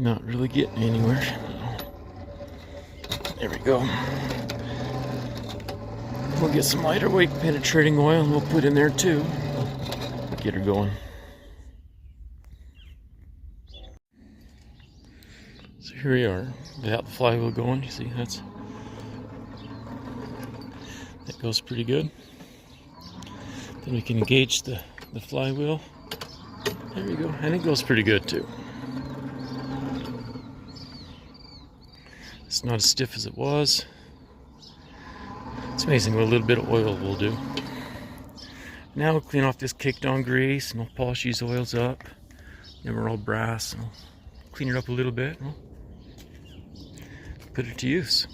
not really getting anywhere. There we go. We'll get some lighter weight penetrating oil and we'll put in there too. Get her going. So here we are, without the flywheel going. You see, that goes pretty good. Then we can engage the flywheel. There we go, and it goes pretty good too. It's not as stiff as it was. It's amazing what a little bit of oil will do. Now we'll clean off this kicked on grease and we'll polish these oils up. Then we're all brass. And we'll clean it up a little bit and we'll put it to use.